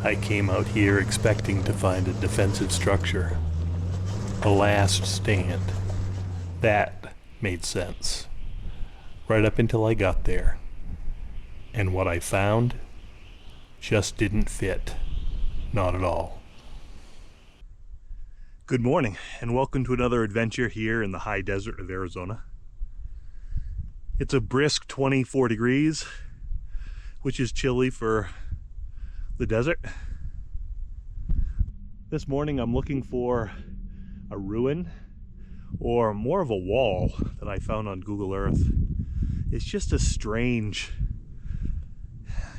I came out here expecting to find a defensive structure. A last stand. That made sense. Right up until I got there. And what I found just didn't fit. Not at all. Good morning, and welcome to another adventure here in the high desert of Arizona. It's a brisk 24 degrees, which is chilly for the desert. This morning I'm looking for a ruin, or more of a wall that I found on Google Earth. It's just a strange,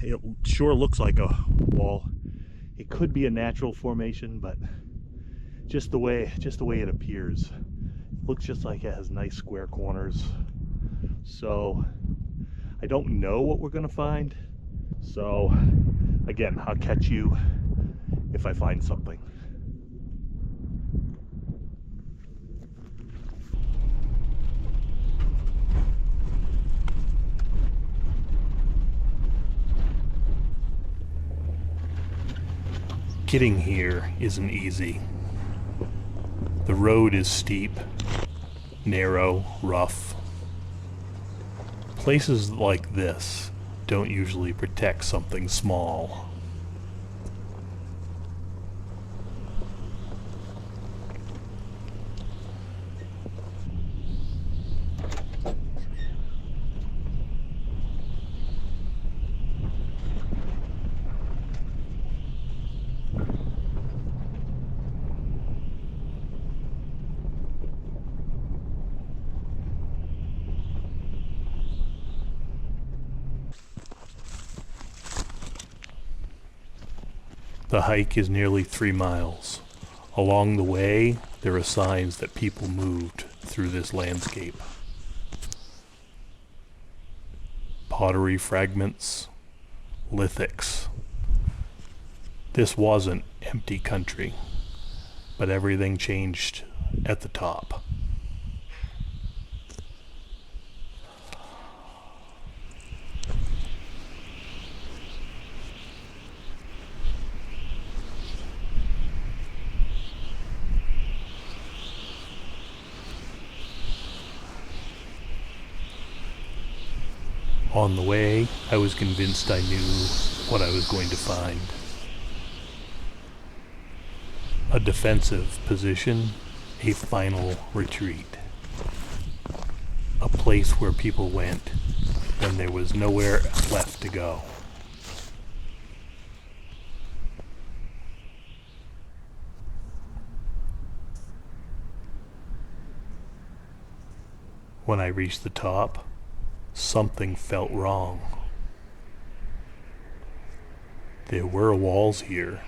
it sure looks like a wall. It could be a natural formation, but just the way it appears. It looks just like it has nice square corners. So I don't know what we're gonna find. So again, I'll catch you if I find something. Getting here isn't easy. The road is steep, narrow, rough. Places like this don't usually protect something small. The hike is nearly 3 miles. Along the way, there are signs that people moved through this landscape. Pottery fragments, lithics. This wasn't empty country, but everything changed at the top. On the way, I was convinced I knew what I was going to find. A defensive position, a final retreat. A place where people went when there was nowhere left to go. When I reached the top, something felt wrong. There were walls here,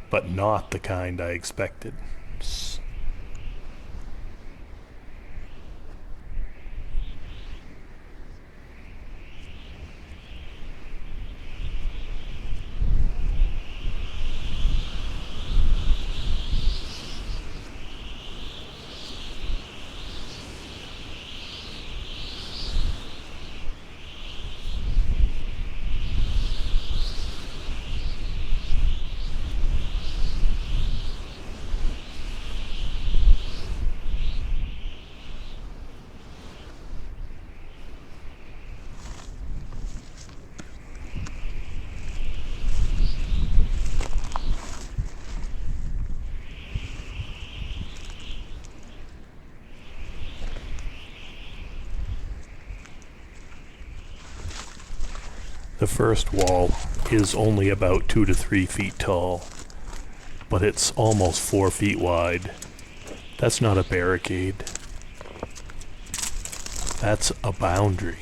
but not the kind I expected. The first wall is only about 2 to 3 feet tall, but it's almost 4 feet wide. That's not a barricade. That's a boundary.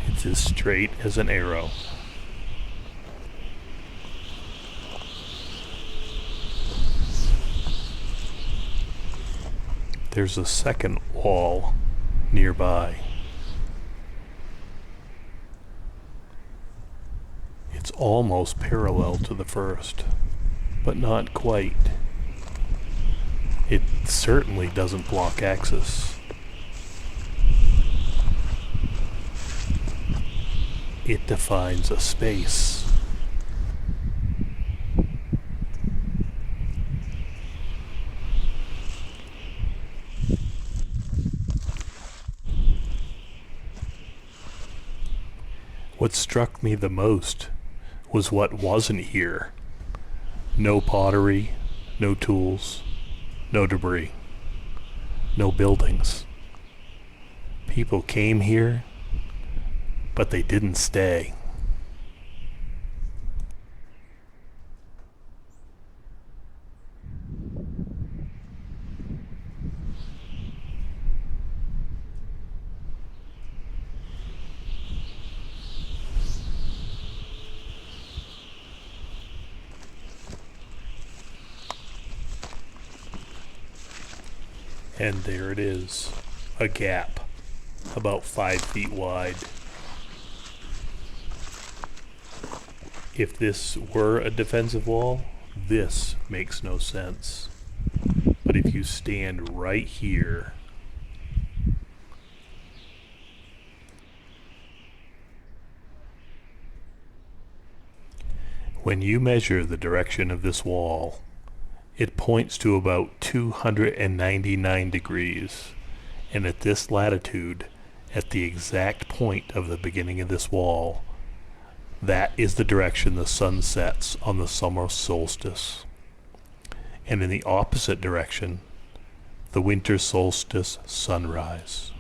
It's as straight as an arrow. There's a second wall nearby. It's almost parallel to the first. but not quite. It certainly doesn't block access. It defines a space. What struck me the most was what wasn't here. No pottery, no tools, no debris, no buildings. People came here, but they didn't stay. And there it is, a gap about 5 feet wide. If this were a defensive wall, this makes no sense. But if you stand right here, when you measure the direction of this wall, it points to about 299 degrees, and at this latitude, at the exact point of the beginning of this wall, that is the direction the sun sets on the summer solstice. And in the opposite direction, the winter solstice sunrise.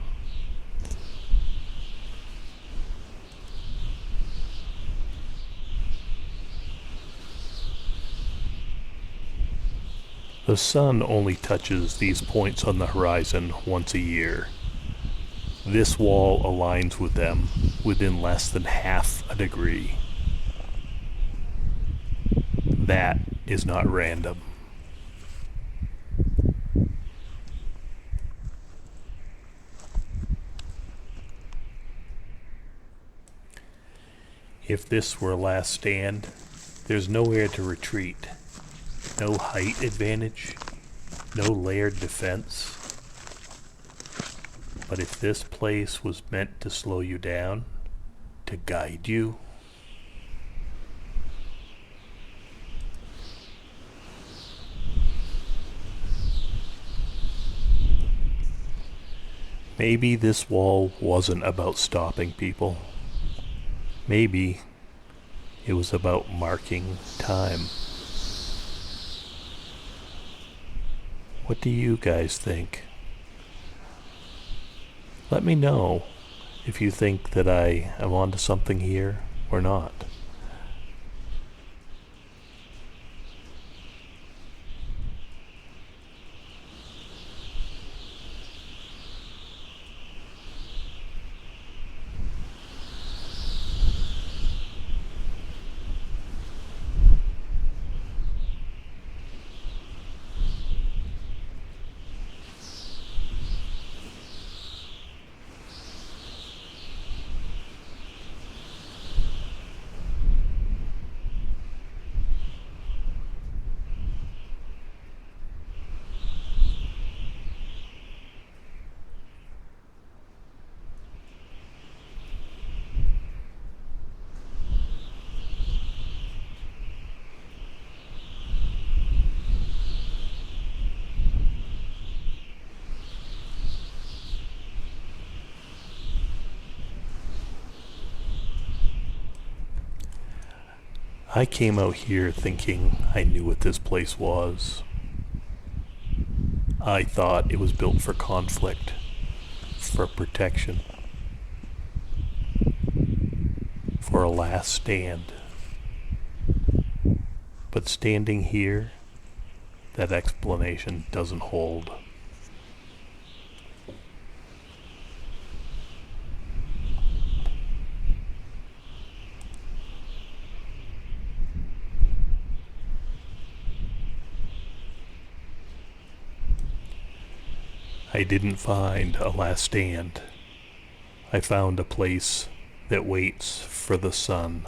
The sun only touches these points on the horizon once a year. This wall aligns with them within less than half a degree. That is not random. If this were a last stand, there's nowhere to retreat. No height advantage, no layered defense. But if this place was meant to slow you down, to guide you, maybe this wall wasn't about stopping people. Maybe it was about marking time. What do you guys think? Let me know if you think that I am onto something here or not. I came out here thinking I knew what this place was. I thought it was built for conflict, for protection, for a last stand. But standing here, that explanation doesn't hold. I didn't find a last stand. I found a place that waits for the sun.